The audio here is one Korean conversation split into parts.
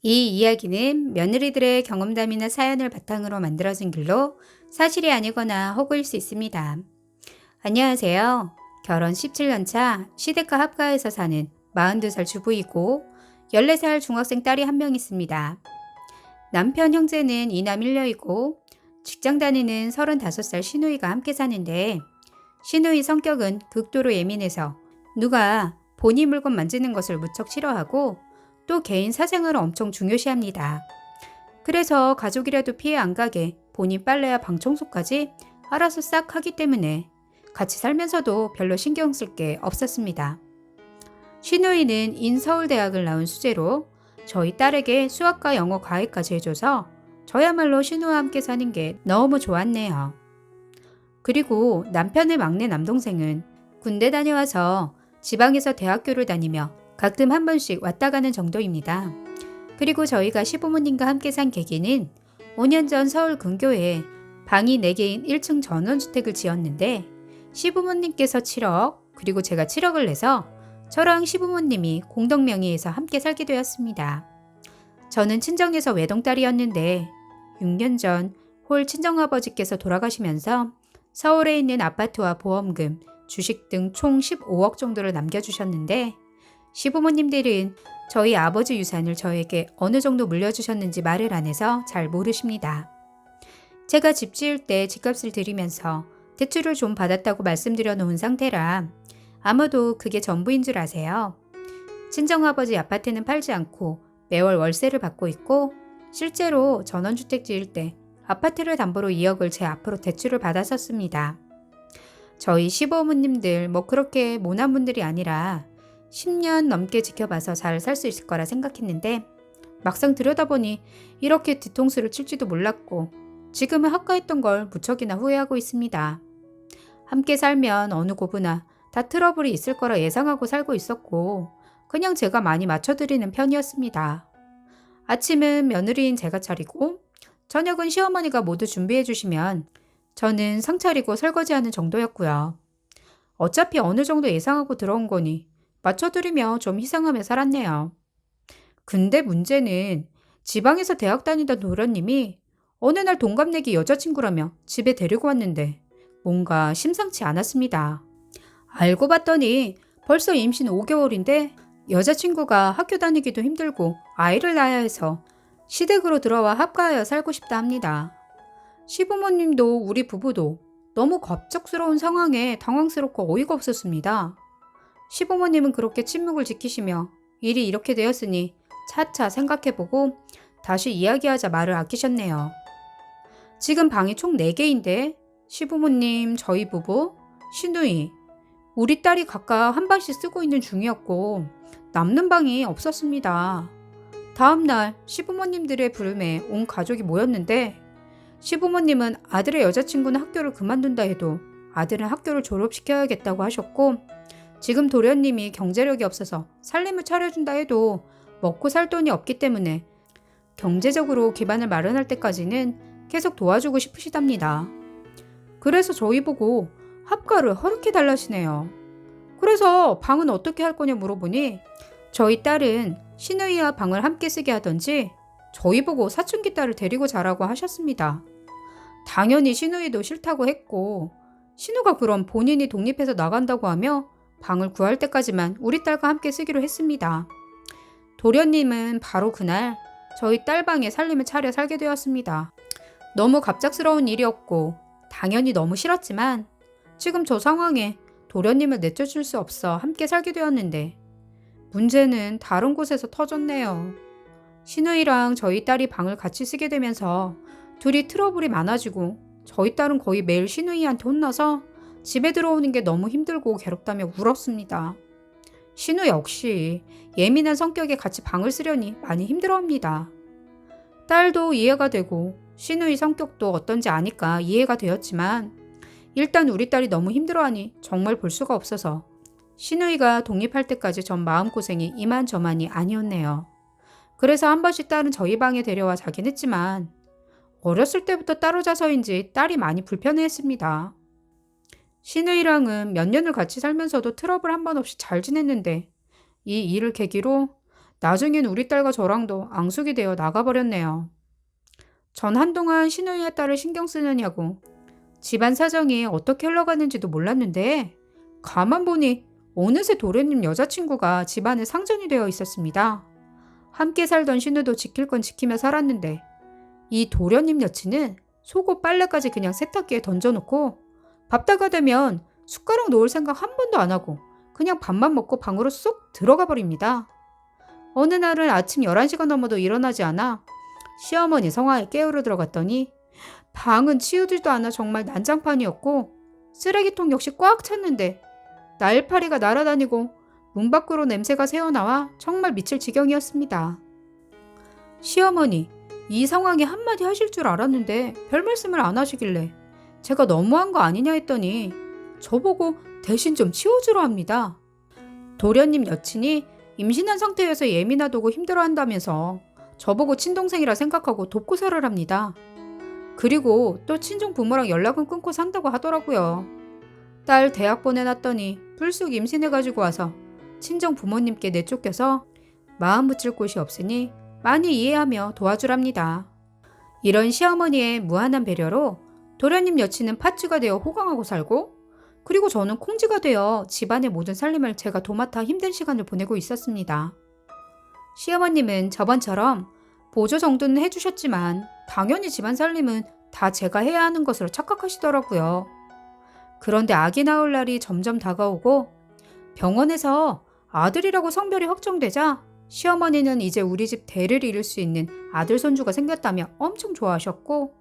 이 이야기는 며느리들의 경험담이나 사연을 바탕으로 만들어진 글로 사실이 아니거나 허구일 수 있습니다. 안녕하세요. 결혼 17년 차 시댁과 합가해서 사는 42살 주부이고 14살 중학생 딸이 한 명 있습니다. 남편 형제는 이남 일녀이고 직장 다니는 35살 시누이가 함께 사는데 시누이 성격은 극도로 예민해서 누가 본인 물건 만지는 것을 무척 싫어하고 또 개인 사생활을 엄청 중요시합니다. 그래서 가족이라도 피해 안 가게 본인 빨래와 방 청소까지 알아서 싹 하기 때문에 같이 살면서도 별로 신경 쓸 게 없었습니다. 시누이는 인서울대학을 나온 수재로 저희 딸에게 수학과 영어 과외까지 해줘서 저야말로 시누와 함께 사는 게 너무 좋았네요. 그리고 남편의 막내 남동생은 군대 다녀와서 지방에서 대학교를 다니며 가끔 한 번씩 왔다 가는 정도입니다. 그리고 저희가 시부모님과 함께 산 계기는 5년 전 서울 근교에 방이 4개인 1층 전원주택을 지었는데 시부모님께서 7억 그리고 제가 7억을 내서 저랑 시부모님이 공동 명의에서 함께 살게 되었습니다. 저는 친정에서 외동딸이었는데 6년 전 홀 친정아버지께서 돌아가시면서 서울에 있는 아파트와 보험금, 주식 등 총 15억 정도를 남겨주셨는데 시부모님들은 저희 아버지 유산을 저에게 어느 정도 물려주셨는지 말을 안 해서 잘 모르십니다. 제가 집 지을 때 집값을 들이면서 대출을 좀 받았다고 말씀드려 놓은 상태라 아마도 그게 전부인 줄 아세요. 친정아버지 아파트는 팔지 않고 매월 월세를 받고 있고 실제로 전원주택 지을 때 아파트를 담보로 2억을 제 앞으로 대출을 받았었습니다. 저희 시부모님들 그렇게 모난 분들이 아니라 10년 넘게 지켜봐서 잘 살 수 있을 거라 생각했는데 막상 들여다보니 이렇게 뒤통수를 칠지도 몰랐고 지금은 합가했던 걸 무척이나 후회하고 있습니다. 함께 살면 어느 고부나 다 트러블이 있을 거라 예상하고 살고 있었고 그냥 제가 많이 맞춰드리는 편이었습니다. 아침은 며느리인 제가 차리고 저녁은 시어머니가 모두 준비해 주시면 저는 상 차리고 설거지하는 정도였고요. 어차피 어느 정도 예상하고 들어온 거니 맞춰드리며 좀 희생하며 살았네요. 근데 문제는 지방에서 대학 다니던 도련님이 어느 날 동갑내기 여자친구라며 집에 데리고 왔는데 뭔가 심상치 않았습니다. 알고 봤더니 벌써 임신 5개월인데 여자친구가 학교 다니기도 힘들고 아이를 낳아야 해서 시댁으로 들어와 합가하여 살고 싶다 합니다. 시부모님도 우리 부부도 너무 갑작스러운 상황에 당황스럽고 어이가 없었습니다. 시부모님은 그렇게 침묵을 지키시며 일이 이렇게 되었으니 차차 생각해보고 다시 이야기하자 말을 아끼셨네요. 지금 방이 총 4개인데 시부모님, 저희 부부, 시누이, 우리 딸이 각각 한 방씩 쓰고 있는 중이었고 남는 방이 없었습니다. 다음날 시부모님들의 부름에 온 가족이 모였는데 시부모님은 아들의 여자친구는 학교를 그만둔다 해도 아들은 학교를 졸업시켜야겠다고 하셨고 지금 도련님이 경제력이 없어서 살림을 차려준다 해도 먹고 살 돈이 없기 때문에 경제적으로 기반을 마련할 때까지는 계속 도와주고 싶으시답니다. 그래서 저희 보고 합가를 허락해 달라시네요. 그래서 방은 어떻게 할 거냐 물어보니 저희 딸은 시누이와 방을 함께 쓰게 하던지 저희 보고 사춘기 딸을 데리고 자라고 하셨습니다. 당연히 시누이도 싫다고 했고 시누가 그럼 본인이 독립해서 나간다고 하며 방을 구할 때까지만 우리 딸과 함께 쓰기로 했습니다. 도련님은 바로 그날 저희 딸 방에 살림을 차려 살게 되었습니다. 너무 갑작스러운 일이었고 당연히 너무 싫었지만 지금 저 상황에 도련님을 내쫓을 수 없어 함께 살게 되었는데 문제는 다른 곳에서 터졌네요. 시누이랑 저희 딸이 방을 같이 쓰게 되면서 둘이 트러블이 많아지고 저희 딸은 거의 매일 시누이한테 혼나서 집에 들어오는 게 너무 힘들고 괴롭다며 울었습니다. 시누 역시 예민한 성격에 같이 방을 쓰려니 많이 힘들어합니다. 딸도 이해가 되고 시누이 성격도 어떤지 아니까 이해가 되었지만 일단 우리 딸이 너무 힘들어하니 정말 볼 수가 없어서 시누이가 독립할 때까지 전 마음고생이 이만저만이 아니었네요. 그래서 한 번씩 딸은 저희 방에 데려와 자긴 했지만 어렸을 때부터 따로 자서인지 딸이 많이 불편해했습니다. 시누이랑은 몇 년을 같이 살면서도 트러블 한 번 없이 잘 지냈는데 이 일을 계기로 나중엔 우리 딸과 저랑도 앙숙이 되어 나가버렸네요. 전 한동안 시누이의 딸을 신경 쓰느냐고 집안 사정이 어떻게 흘러가는지도 몰랐는데 가만 보니 어느새 도련님 여자친구가 집안에 상전이 되어 있었습니다. 함께 살던 신우도 지킬 건 지키며 살았는데 이 도련님 여친은 속옷 빨래까지 그냥 세탁기에 던져놓고 밥 다가 되면 숟가락 놓을 생각 한 번도 안 하고 그냥 밥만 먹고 방으로 쏙 들어가 버립니다. 어느 날은 아침 11시가 넘어도 일어나지 않아 시어머니 성화에 깨우러 들어갔더니 방은 치우지도 않아 정말 난장판이었고 쓰레기통 역시 꽉 찼는데 날파리가 날아다니고 문 밖으로 냄새가 새어나와 정말 미칠 지경이었습니다. 시어머니, 이 상황에 한마디 하실 줄 알았는데 별 말씀을 안 하시길래 제가 너무한 거 아니냐 했더니 저보고 대신 좀 치워주라 합니다. 도련님 여친이 임신한 상태여서 예민하다고 힘들어한다면서 저보고 친동생이라 생각하고 돕고 살으랍니다. 그리고 또 친정 부모랑 연락은 끊고 산다고 하더라고요. 딸 대학 보내놨더니 불쑥 임신해가지고 와서 친정 부모님께 내쫓겨서 마음 붙일 곳이 없으니 많이 이해하며 도와주랍니다. 이런 시어머니의 무한한 배려로 도련님 여친은 팥쥐가 되어 호강하고 살고 그리고 저는 콩쥐가 되어 집안의 모든 살림을 제가 도맡아 힘든 시간을 보내고 있었습니다. 시어머님은 저번처럼 보조 정도는 해주셨지만 당연히 집안 살림은 다 제가 해야 하는 것으로 착각하시더라고요. 그런데 아기 낳을 날이 점점 다가오고 병원에서 아들이라고 성별이 확정되자 시어머니는 이제 우리 집 대를 이룰 수 있는 아들 손주가 생겼다며 엄청 좋아하셨고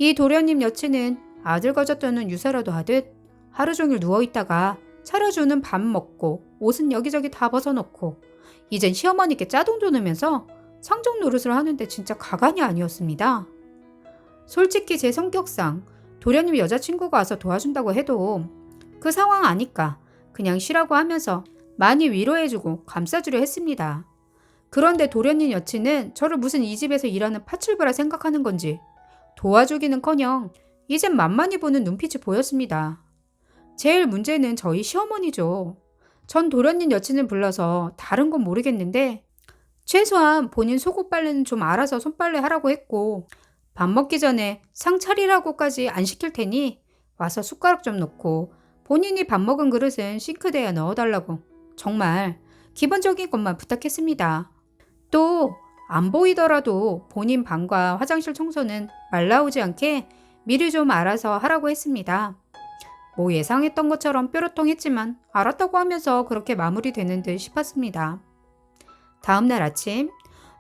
이 도련님 여친은 아들 가졌다는 유사라도 하듯 하루 종일 누워있다가 차려주는 밥 먹고 옷은 여기저기 다 벗어놓고 이젠 시어머니께 짜동도 넣으면서 상종 노릇을 하는데 진짜 가관이 아니었습니다. 솔직히 제 성격상 도련님 여자친구가 와서 도와준다고 해도 그 상황 아니까 그냥 쉬라고 하면서 많이 위로해주고 감싸주려 했습니다. 그런데 도련님 여친은 저를 무슨 이 집에서 일하는 파출부라 생각하는 건지 도와주기는커녕 이젠 만만히 보는 눈빛이 보였습니다. 제일 문제는 저희 시어머니죠. 전 도련님 여친을 불러서 다른 건 모르겠는데 최소한 본인 속옷 빨래는 좀 알아서 손빨래 하라고 했고 밥 먹기 전에 상 차리라고까지 안 시킬 테니 와서 숟가락 좀 놓고 본인이 밥 먹은 그릇은 싱크대에 넣어달라고 정말 기본적인 것만 부탁했습니다. 또 안 보이더라도 본인 방과 화장실 청소는 말 나오지 않게 미리 좀 알아서 하라고 했습니다. 뭐 예상했던 것처럼 뾰로통했지만 알았다고 하면서 그렇게 마무리되는 듯 싶었습니다. 다음날 아침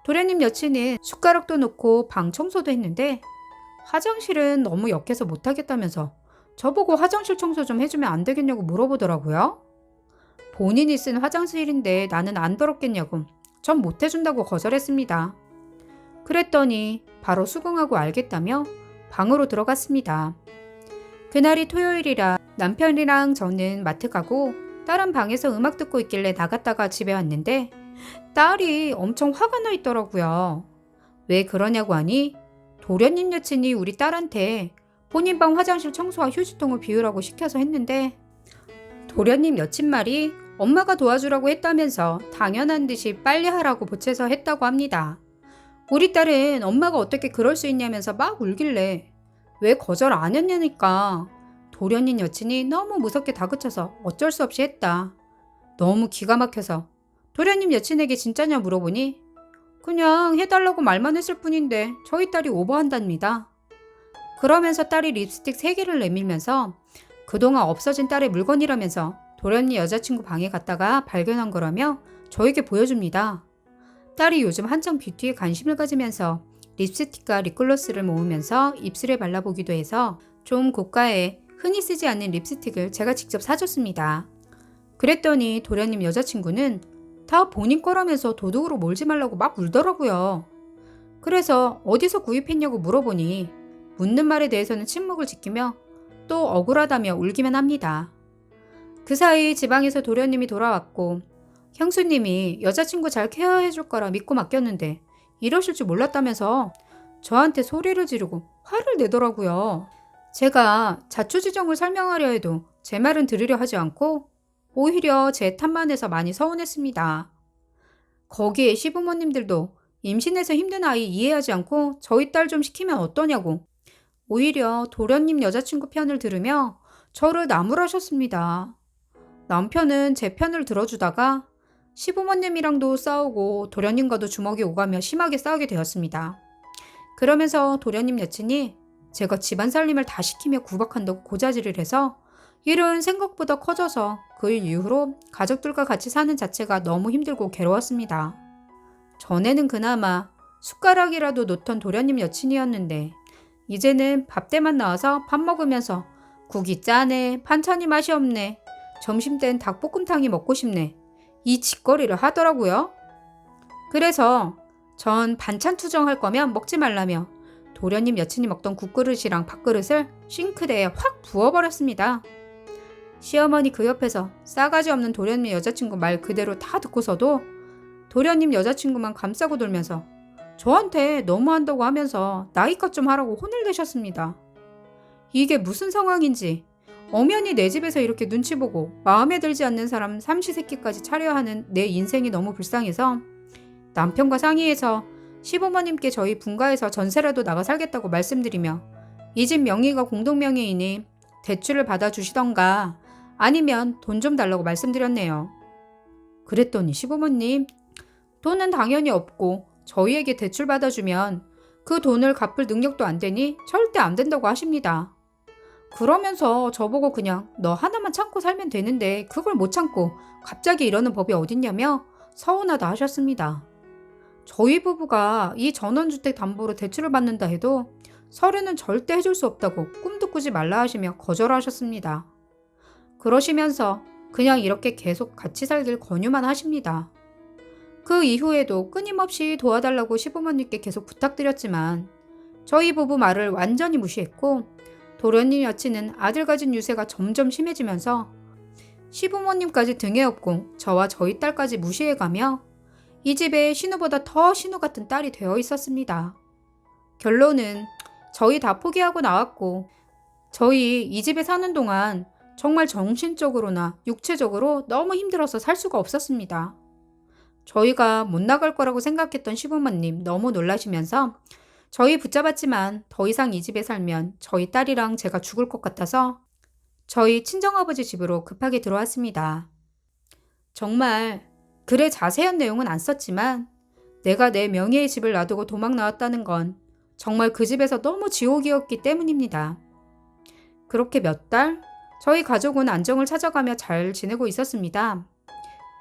도련님 여친은 숟가락도 놓고 방 청소도 했는데 화장실은 너무 역해서 못하겠다면서 저보고 화장실 청소 좀 해주면 안 되겠냐고 물어보더라고요. 본인이 쓴 화장실인데 나는 안 더럽겠냐고 전 못해준다고 거절했습니다. 그랬더니 바로 수긍하고 알겠다며 방으로 들어갔습니다. 그날이 토요일이라 남편이랑 저는 마트 가고 딸은 방에서 음악 듣고 있길래 나갔다가 집에 왔는데 딸이 엄청 화가 나 있더라고요. 왜 그러냐고 하니 도련님 여친이 우리 딸한테 본인 방 화장실 청소와 휴지통을 비우라고 시켜서 했는데 도련님 여친 말이 엄마가 도와주라고 했다면서 당연한 듯이 빨리 하라고 보채서 했다고 합니다. 우리 딸은 엄마가 어떻게 그럴 수 있냐면서 막 울길래 왜 거절 안 했냐니까 도련님 여친이 너무 무섭게 다그쳐서 어쩔 수 없이 했다. 너무 기가 막혀서 도련님 여친에게 진짜냐 물어보니 그냥 해달라고 말만 했을 뿐인데 저희 딸이 오버한답니다. 그러면서 딸이 립스틱 3개를 내밀면서 그동안 없어진 딸의 물건이라면서 도련님 여자친구 방에 갔다가 발견한 거라며 저에게 보여줍니다. 딸이 요즘 한창 뷰티에 관심을 가지면서 립스틱과 립글로스를 모으면서 입술에 발라보기도 해서 좀 고가의 흔히 쓰지 않는 립스틱을 제가 직접 사줬습니다. 그랬더니 도련님 여자친구는 다 본인 거라면서 도둑으로 몰지 말라고 막 울더라고요. 그래서 어디서 구입했냐고 물어보니 묻는 말에 대해서는 침묵을 지키며 또 억울하다며 울기만 합니다. 그 사이 지방에서 도련님이 돌아왔고 형수님이 여자친구 잘 케어해줄 거라 믿고 맡겼는데 이러실 줄 몰랐다면서 저한테 소리를 지르고 화를 내더라고요. 제가 자초지종을 설명하려 해도 제 말은 들으려 하지 않고 오히려 제 탓만 해서 많이 서운했습니다. 거기에 시부모님들도 임신해서 힘든 아이 이해하지 않고 저희 딸 좀 시키면 어떠냐고 오히려 도련님 여자친구 편을 들으며 저를 나무라셨습니다. 남편은 제 편을 들어주다가 시부모님이랑도 싸우고 도련님과도 주먹이 오가며 심하게 싸우게 되었습니다. 그러면서 도련님 여친이 제가 집안 살림을 다 시키며 구박한다고 고자질을 해서 일은 생각보다 커져서 그 일 이후로 가족들과 같이 사는 자체가 너무 힘들고 괴로웠습니다. 전에는 그나마 숟가락이라도 놓던 도련님 여친이었는데 이제는 밥때만 나와서 밥 먹으면서 국이 짜네, 반찬이 맛이 없네, 점심땐 닭볶음탕이 먹고 싶네 이 짓거리를 하더라고요. 그래서 전 반찬 투정할 거면 먹지 말라며 도련님 여친이 먹던 국그릇이랑 밥그릇을 싱크대에 확 부어버렸습니다. 시어머니 그 옆에서 싸가지 없는 도련님 여자친구 말 그대로 다 듣고서도 도련님 여자친구만 감싸고 돌면서 저한테 너무한다고 하면서 나이껏 좀 하라고 혼을 내셨습니다. 이게 무슨 상황인지 엄연히 내 집에서 이렇게 눈치 보고 마음에 들지 않는 사람 삼시세끼까지 차려야 하는 내 인생이 너무 불쌍해서 남편과 상의해서 시부모님께 저희 분가에서 전세라도 나가 살겠다고 말씀드리며 이 집 명의가 공동명의이니 대출을 받아주시던가 아니면 돈 좀 달라고 말씀드렸네요. 그랬더니 시부모님 돈은 당연히 없고 저희에게 대출 받아주면 그 돈을 갚을 능력도 안 되니 절대 안 된다고 하십니다. 그러면서 저보고 그냥 너 하나만 참고 살면 되는데 그걸 못 참고 갑자기 이러는 법이 어딨냐며 서운하다 하셨습니다. 저희 부부가 이 전원주택 담보로 대출을 받는다 해도 서류는 절대 해줄 수 없다고 꿈도 꾸지 말라 하시며 거절하셨습니다. 그러시면서 그냥 이렇게 계속 같이 살길 권유만 하십니다. 그 이후에도 끊임없이 도와달라고 시부모님께 계속 부탁드렸지만 저희 부부 말을 완전히 무시했고 도련님 여친은 아들 가진 유세가 점점 심해지면서 시부모님까지 등에 업고 저와 저희 딸까지 무시해가며 이 집에 신우보다 더 신우 같은 딸이 되어 있었습니다. 결론은 저희 다 포기하고 나왔고 저희 이 집에 사는 동안 정말 정신적으로나 육체적으로 너무 힘들어서 살 수가 없었습니다. 저희가 못 나갈 거라고 생각했던 시부모님 너무 놀라시면서 저희 붙잡았지만 더 이상 이 집에 살면 저희 딸이랑 제가 죽을 것 같아서 저희 친정아버지 집으로 급하게 들어왔습니다. 정말 글에 자세한 내용은 안 썼지만 내가 내 명예의 집을 놔두고 도망 나왔다는 건 정말 그 집에서 너무 지옥이었기 때문입니다. 그렇게 몇 달 저희 가족은 안정을 찾아가며 잘 지내고 있었습니다.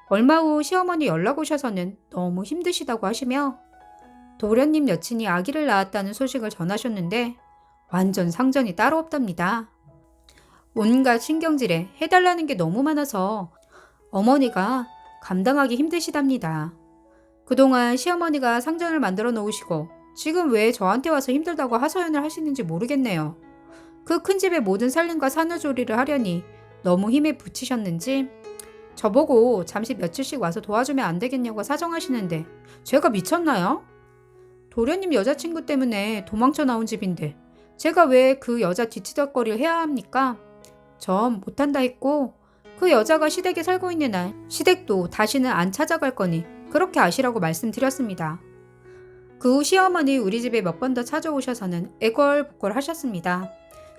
얼마 후 시어머니 연락 오셔서는 너무 힘드시다고 하시며 도련님 여친이 아기를 낳았다는 소식을 전하셨는데 완전 상전이 따로 없답니다. 온갖 신경질에 해달라는 게 너무 많아서 어머니가 감당하기 힘드시답니다. 그동안 시어머니가 상전을 만들어 놓으시고 지금 왜 저한테 와서 힘들다고 하소연을 하시는지 모르겠네요. 그 큰 집의 모든 살림과 산후조리를 하려니 너무 힘에 부치셨는지 저보고 잠시 며칠씩 와서 도와주면 안 되겠냐고 사정하시는데 제가 미쳤나요? 도련님 여자친구 때문에 도망쳐 나온 집인데 제가 왜 그 여자 뒤치덕거리를 해야 합니까? 전 못한다 했고 그 여자가 시댁에 살고 있는 날 시댁도 다시는 안 찾아갈 거니 그렇게 아시라고 말씀드렸습니다. 그 후 시어머니 우리 집에 몇 번 더 찾아오셔서는 애걸복걸 하셨습니다.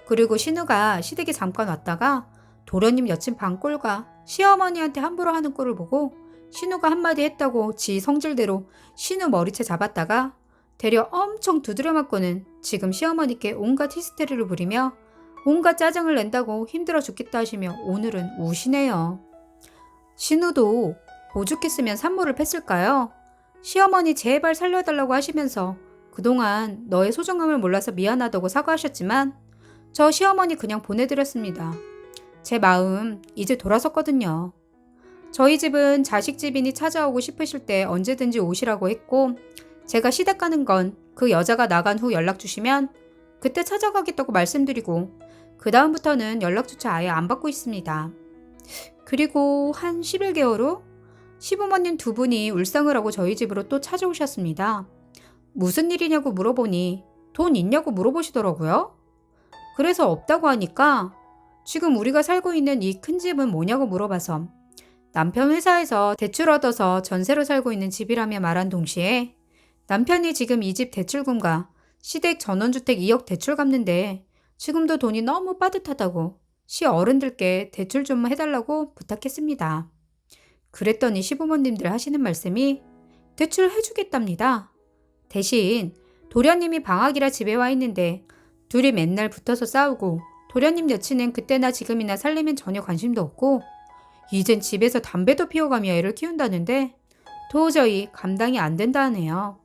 그리고 신우가 시댁에 잠깐 왔다가 도련님 여친 방꼴과 시어머니한테 함부로 하는 꼴을 보고 신우가 한마디 했다고 지 성질대로 신우 머리채 잡았다가 되려 엄청 두드려 맞고는 지금 시어머니께 온갖 히스테리를 부리며 온갖 짜증을 낸다고 힘들어 죽겠다 하시며 오늘은 우시네요. 신우도 오죽했으면 산모를 팼을까요? 시어머니 제발 살려달라고 하시면서 그동안 너의 소중함을 몰라서 미안하다고 사과하셨지만 저 시어머니 그냥 보내드렸습니다. 제 마음 이제 돌아섰거든요. 저희 집은 자식집이니 찾아오고 싶으실 때 언제든지 오시라고 했고 제가 시댁 가는 건 그 여자가 나간 후 연락 주시면 그때 찾아가겠다고 말씀드리고 그 다음부터는 연락조차 아예 안 받고 있습니다. 그리고 한 11개월 후 시부모님 두 분이 울상을 하고 저희 집으로 또 찾아오셨습니다. 무슨 일이냐고 물어보니 돈 있냐고 물어보시더라고요. 그래서 없다고 하니까 지금 우리가 살고 있는 이 큰 집은 뭐냐고 물어봐서 남편 회사에서 대출 얻어서 전세로 살고 있는 집이라며 말한 동시에 남편이 지금 이 집 대출금과 시댁 전원주택 2억 대출 갚는데 지금도 돈이 너무 빠듯하다고 시 어른들께 대출 좀 해달라고 부탁했습니다. 그랬더니 시부모님들 하시는 말씀이 대출 해주겠답니다. 대신 도련님이 방학이라 집에 와 있는데 둘이 맨날 붙어서 싸우고 도련님 여친은 그때나 지금이나 살림엔 전혀 관심도 없고 이젠 집에서 담배도 피워가며 애를 키운다는데 도저히 감당이 안 된다 하네요.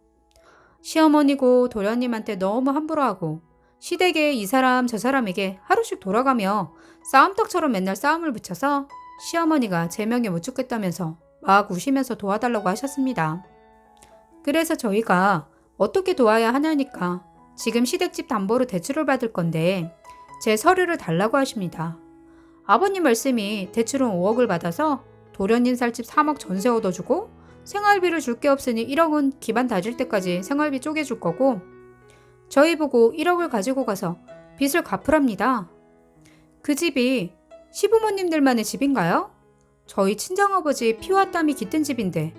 시어머니고 도련님한테 너무 함부로 하고 시댁에 이 사람 저 사람에게 하루씩 돌아가며 싸움닭처럼 맨날 싸움을 붙여서 시어머니가 제 명에 못 죽겠다면서 막 우시면서 도와달라고 하셨습니다. 그래서 저희가 어떻게 도와야 하냐니까 지금 시댁집 담보로 대출을 받을 건데 제 서류를 달라고 하십니다. 아버님 말씀이 대출은 5억을 받아서 도련님 살 집 3억 전세 얻어주고 생활비를 줄 게 없으니 1억은 기반 다질 때까지 생활비 쪼개줄 거고 저희 보고 1억을 가지고 가서 빚을 갚으랍니다. 그 집이 시부모님들만의 집인가요? 저희 친정아버지 피와 땀이 깃든 집인데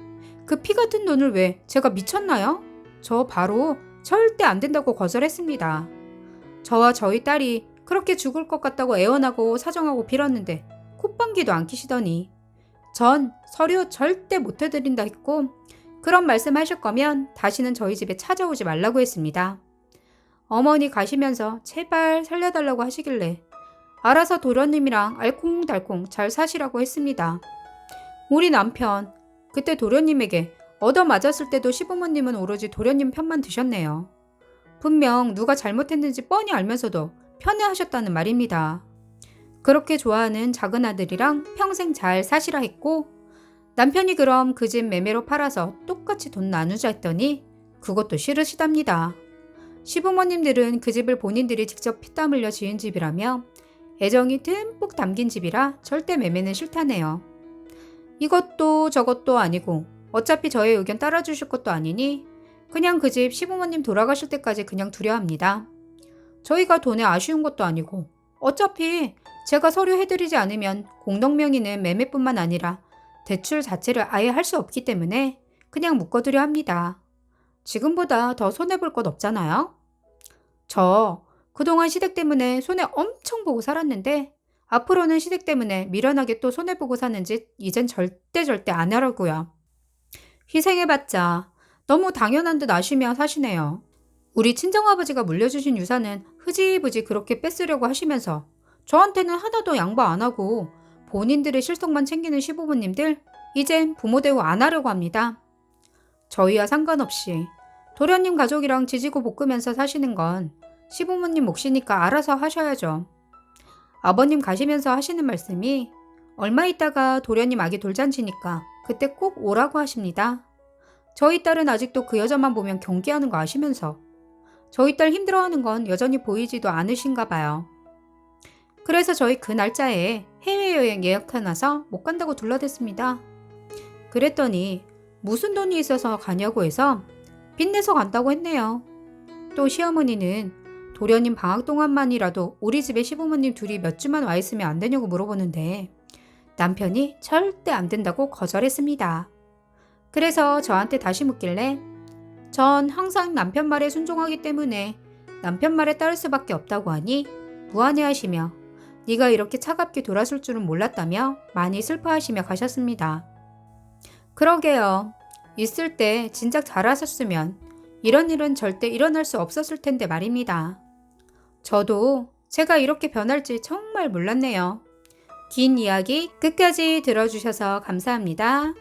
그 피 같은 돈을 왜 제가 미쳤나요? 저 바로 절대 안 된다고 거절했습니다. 저와 저희 딸이 그렇게 죽을 것 같다고 애원하고 사정하고 빌었는데 콧방귀도 안 끼시더니 전 서류 절대 못 해드린다 했고 그런 말씀 하실 거면 다시는 저희 집에 찾아오지 말라고 했습니다. 어머니 가시면서 제발 살려달라고 하시길래 알아서 도련님이랑 알콩달콩 잘 사시라고 했습니다. 우리 남편 그때 도련님에게 얻어맞았을 때도 시부모님은 오로지 도련님 편만 드셨네요. 분명 누가 잘못했는지 뻔히 알면서도 편애하셨다는 말입니다. 그렇게 좋아하는 작은 아들이랑 평생 잘 사시라 했고 남편이 그럼 그 집 매매로 팔아서 똑같이 돈 나누자 했더니 그것도 싫으시답니다. 시부모님들은 그 집을 본인들이 직접 피땀 흘려 지은 집이라며 애정이 듬뿍 담긴 집이라 절대 매매는 싫다네요. 이것도 저것도 아니고 어차피 저의 의견 따라주실 것도 아니니 그냥 그 집 시부모님 돌아가실 때까지 그냥 두려 합니다. 저희가 돈에 아쉬운 것도 아니고 어차피 제가 서류 해드리지 않으면 공동명의는 매매뿐만 아니라 대출 자체를 아예 할 수 없기 때문에 그냥 묶어두려 합니다. 지금보다 더 손해볼 것 없잖아요? 저 그동안 시댁 때문에 손해 엄청 보고 살았는데 앞으로는 시댁 때문에 미련하게 또 손해보고 사는 짓 이젠 절대 안 하려고요. 희생해봤자 너무 당연한 듯 아시며 사시네요. 우리 친정아버지가 물려주신 유산은 흐지부지 그렇게 뺏으려고 하시면서 저한테는 하나도 양보 안 하고 본인들의 실속만 챙기는 시부모님들 이젠 부모 대우 안 하려고 합니다. 저희와 상관없이 도련님 가족이랑 지지고 볶으면서 사시는 건 시부모님 몫이니까 알아서 하셔야죠. 아버님 가시면서 하시는 말씀이 얼마 있다가 도련님 아기 돌잔치니까 그때 꼭 오라고 하십니다. 저희 딸은 아직도 그 여자만 보면 경계하는 거 아시면서 저희 딸 힘들어하는 건 여전히 보이지도 않으신가 봐요. 그래서 저희 그 날짜에 해외여행 예약해놔서 못 간다고 둘러댔습니다. 그랬더니 무슨 돈이 있어서 가냐고 해서 빚내서 간다고 했네요. 또 시어머니는 도련님 방학 동안만이라도 우리 집에 시부모님 둘이 몇 주만 와 있으면 안 되냐고 물어보는데 남편이 절대 안 된다고 거절했습니다. 그래서 저한테 다시 묻길래 전 항상 남편 말에 순종하기 때문에 남편 말에 따를 수밖에 없다고 하니 무안해하시며 네가 이렇게 차갑게 돌아설 줄은 몰랐다며 많이 슬퍼하시며 가셨습니다. 그러게요. 있을 때 진작 잘하셨으면 이런 일은 절대 일어날 수 없었을 텐데 말입니다. 저도 제가 이렇게 변할지 정말 몰랐네요. 긴 이야기 끝까지 들어주셔서 감사합니다.